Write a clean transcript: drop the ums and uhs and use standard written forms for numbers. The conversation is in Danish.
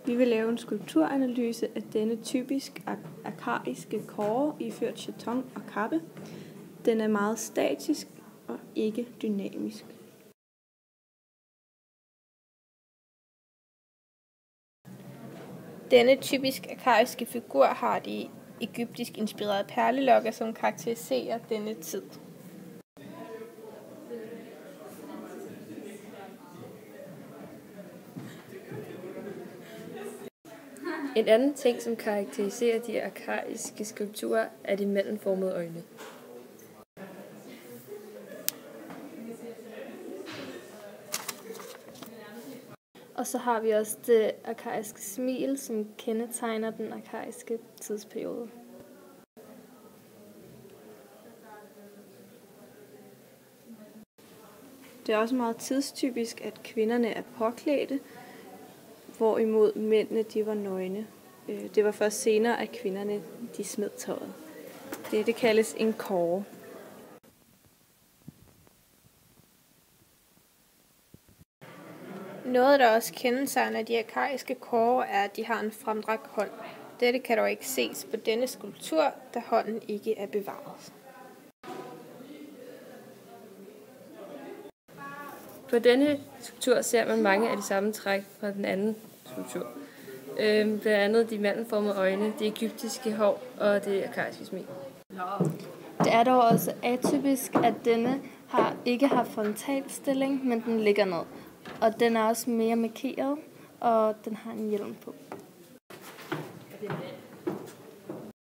Vi vil lave en skulpturanalyse af denne typisk arkaiske kåre iført chaton og kappe. Den er meget statisk og ikke dynamisk. Denne typisk arkaiske figur har de egyptisk inspirerede perlelokker, som karakteriserer denne tid. En anden ting, som karakteriserer de arkaiske skulpturer, er de mellemformede øjne. Og så har vi også det arkaiske smil, som kendetegner den arkaiske tidsperiode. Det er også meget tidstypisk, at kvinderne er påklædte, hvorimod mændene de var nøgne. Det var først senere, at kvinderne de smed tøjet. Det kaldes en kåre. Noget, der også kendetegner de arkaiske kårer, er, at de har en fremdragt hånd. Dette kan dog ikke ses på denne skulptur, da hånden ikke er bevaret. På denne skulptur ser man mange af de samme træk fra den anden skulptur. Blandt andet de mellemformede øjne, det egyptiske hår og det arkaiske smil. Det er dog også atypisk, at denne ikke har frontalstilling, men den ligger ned. Og den er også mere markeret, og den har en hjelm på.